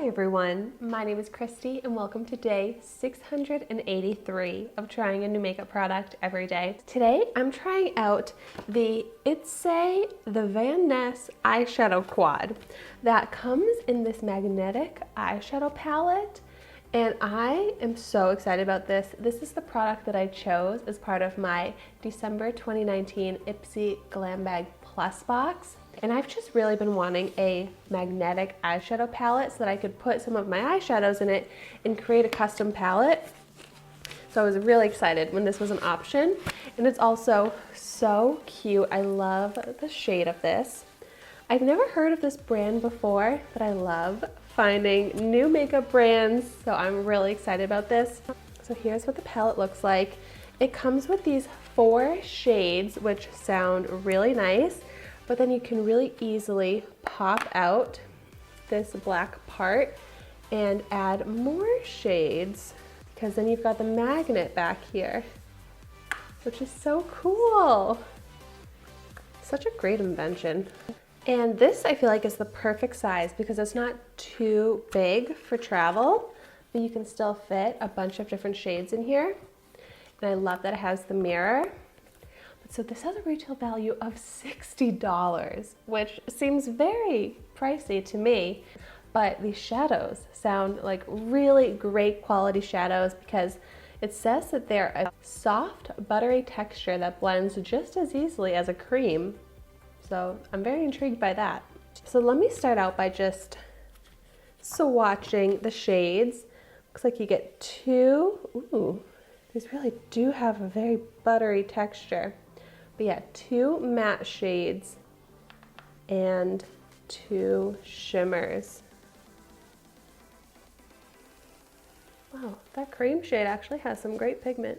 everyone, my name is Christy and welcome to day 683 of trying a new makeup product every day. Today I'm trying out the Ittse Van Ness eyeshadow quad that comes in this magnetic eyeshadow palette, and I am so excited about this. This is the product that I chose as part of my December 2019 Ittse Glam Bag Plus box. And I've just really been wanting a magnetic eyeshadow palette so that I could put some of my eyeshadows in it and create a custom palette. So I was really excited when this was an option. And it's also so cute. I love the shade of this. I've never heard of this brand before, but I love finding new makeup brands. So I'm really excited about this. So here's what the palette looks like. It comes with these 4 shades, which sound really nice. But then you can really easily pop out this black part and add more shades, because then you've got the magnet back here, which is so cool. Such a great invention. And this I feel like is the perfect size because it's not too big for travel, but you can still fit a bunch of different shades in here. And I love that it has the mirror. So this has a retail value of $60, which seems very pricey to me, but these shadows sound like really great quality shadows because it says that they're a soft, buttery texture that blends just as easily as a cream. So I'm very intrigued by that. So let me start out by just swatching the shades. Looks like you get 2. Ooh, these really do have a very buttery texture. But yeah, 2 matte shades and 2 shimmers. Wow, that cream shade actually has some great pigment.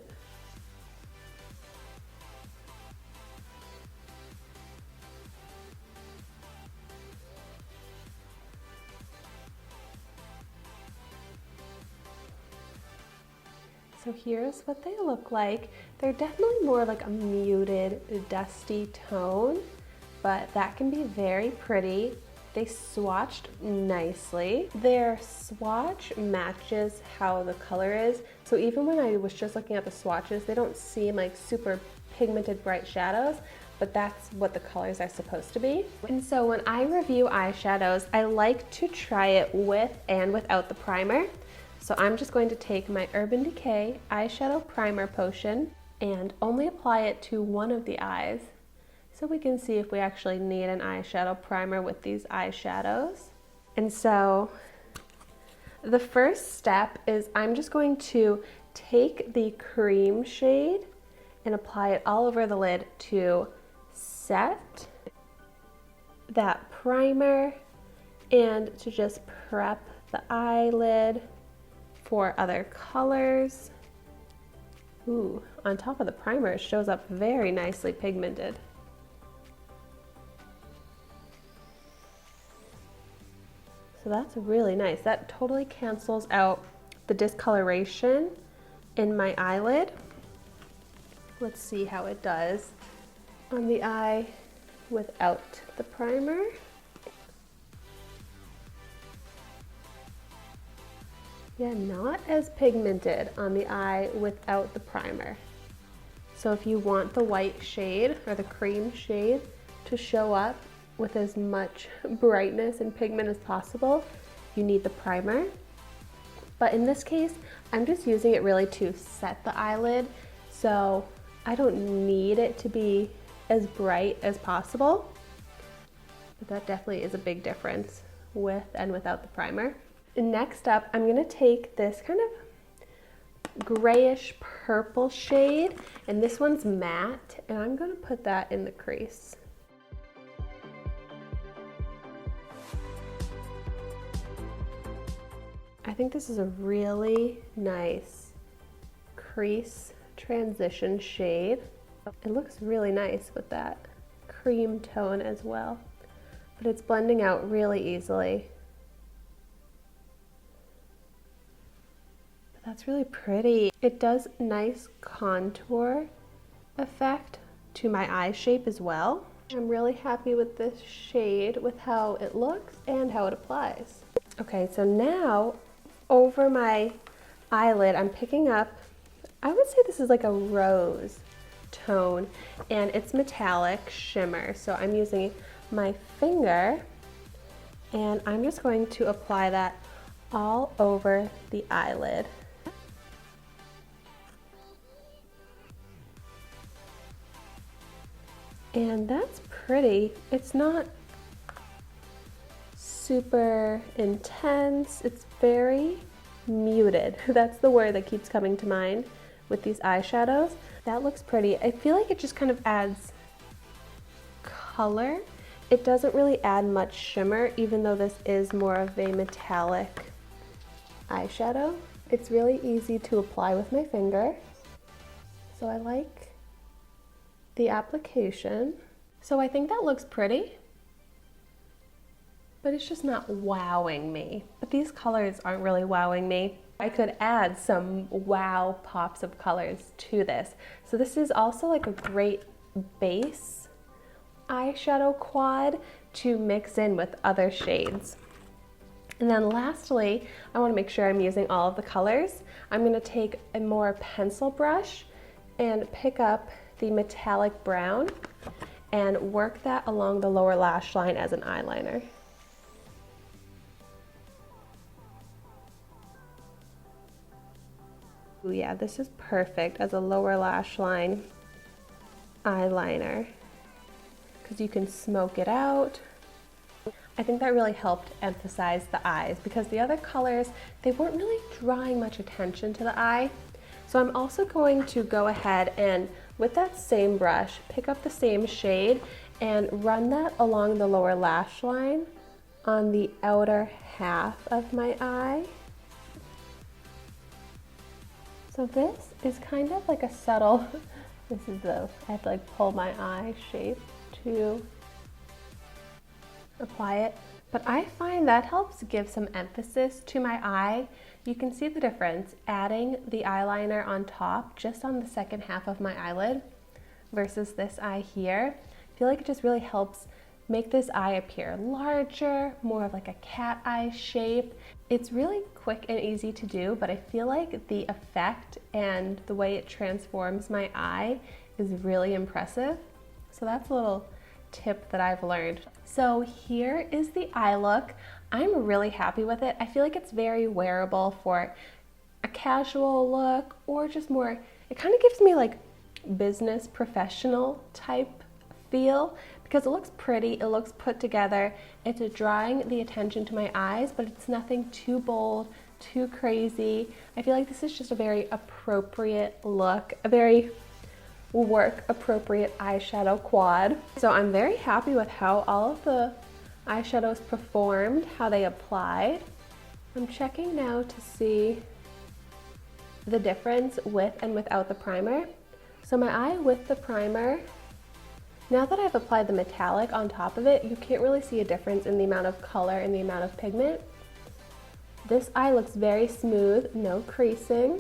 So here's what they look like. They're definitely more like a muted, dusty tone, but that can be very pretty. They swatched nicely. Their swatch matches how the color is. So even when I was just looking at the swatches, they don't seem like super pigmented bright shadows, but that's what the colors are supposed to be. And so when I review eyeshadows, I like to try it with and without the primer. So I'm just going to take my Urban Decay eyeshadow primer potion and only apply it to one of the eyes so we can see if we actually need an eyeshadow primer with these eyeshadows. And so the first step is I'm just going to take the cream shade and apply it all over the lid to set that primer and to just prep the eyelid for other colors. Ooh, on top of the primer, it shows up very nicely pigmented. So that's really nice. That totally cancels out the discoloration in my eyelid. Let's see how it does on the eye without the primer. Yeah, not as pigmented on the eye without the primer. So if you want the white shade or the cream shade to show up with as much brightness and pigment as possible, you need the primer. But in this case, I'm just using it really to set the eyelid, so I don't need it to be as bright as possible. But that definitely is a big difference with and without the primer. Next up, I'm going to take this kind of grayish purple shade, and this one's matte, and I'm going to put that in the crease. I think this is a really nice crease transition shade. It looks really nice with that cream tone as well, but it's blending out really easily. That's really pretty. It does nice contour effect to my eye shape as well. I'm really happy with this shade, with how it looks and how it applies. Okay, so now over my eyelid, I'm picking up, I would say this is like a rose tone, and it's metallic shimmer. So I'm using my finger and I'm just going to apply that all over the eyelid. And that's pretty. It's not super intense. It's very muted. That's the word that keeps coming to mind with these eyeshadows. That looks pretty. I feel like it just kind of adds color. It doesn't really add much shimmer, even though this is more of a metallic eyeshadow. It's really easy to apply with my finger. So I like the application. So I think that looks pretty, but it's just not wowing me. But these colors aren't really wowing me. I could add some wow pops of colors to this. So this is also like a great base eyeshadow quad to mix in with other shades. And then lastly, I want to make sure I'm using all of the colors. I'm going to take a more pencil brush and pick up the metallic brown and work that along the lower lash line as an eyeliner. Ooh, yeah, this is perfect as a lower lash line eyeliner because you can smoke it out. I think that really helped emphasize the eyes because the other colors, they weren't really drawing much attention to the eye. So I'm also going to go ahead and with that same brush, pick up the same shade and run that along the lower lash line on the outer half of my eye. So this is kind of like a subtle, this is I have to like pull my eye shape to apply it. But I find that helps give some emphasis to my eye. You can see the difference adding the eyeliner on top, just on the second half of my eyelid versus this eye here. I feel like it just really helps make this eye appear larger, more of like a cat eye shape. It's really quick and easy to do, but I feel like the effect and the way it transforms my eye is really impressive. So that's a little tip that I've learned. So here is the eye look. I'm really happy with it. I feel like it's very wearable for a casual look or just more, it kind of gives me like business professional type feel because it looks pretty, it looks put together, it's drawing the attention to my eyes, but it's nothing too bold, too crazy. I feel like this is just a very appropriate look, a very work appropriate eyeshadow quad. So I'm very happy with how all of the eyeshadows performed, how they applied. I'm checking now to see the difference with and without the primer. So my eye with the primer, now that I've applied the metallic on top of it, you can't really see a difference in the amount of color and the amount of pigment. This eye looks very smooth, no creasing.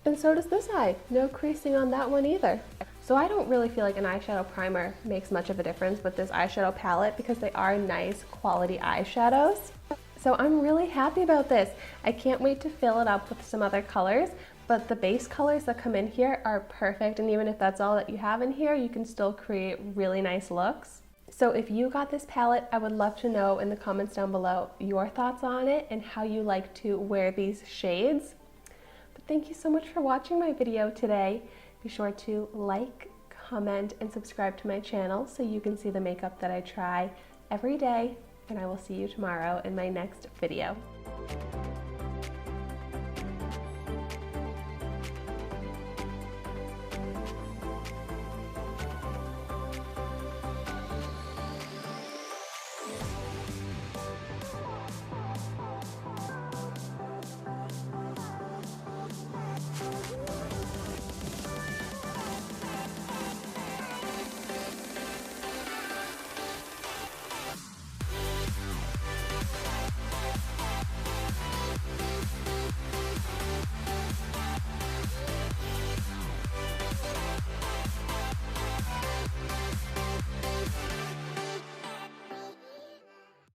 And so does this eye, no creasing on that one either. So I don't really feel like an eyeshadow primer makes much of a difference with this eyeshadow palette because they are nice quality eyeshadows. So I'm really happy about this. I can't wait to fill it up with some other colors, but the base colors that come in here are perfect, and even if that's all that you have in here, you can still create really nice looks. So if you got this palette, I would love to know in the comments down below your thoughts on it and how you like to wear these shades. But thank you so much for watching my video today. Be sure to like, comment, and subscribe to my channel so you can see the makeup that I try every day, and I will see you tomorrow in my next video.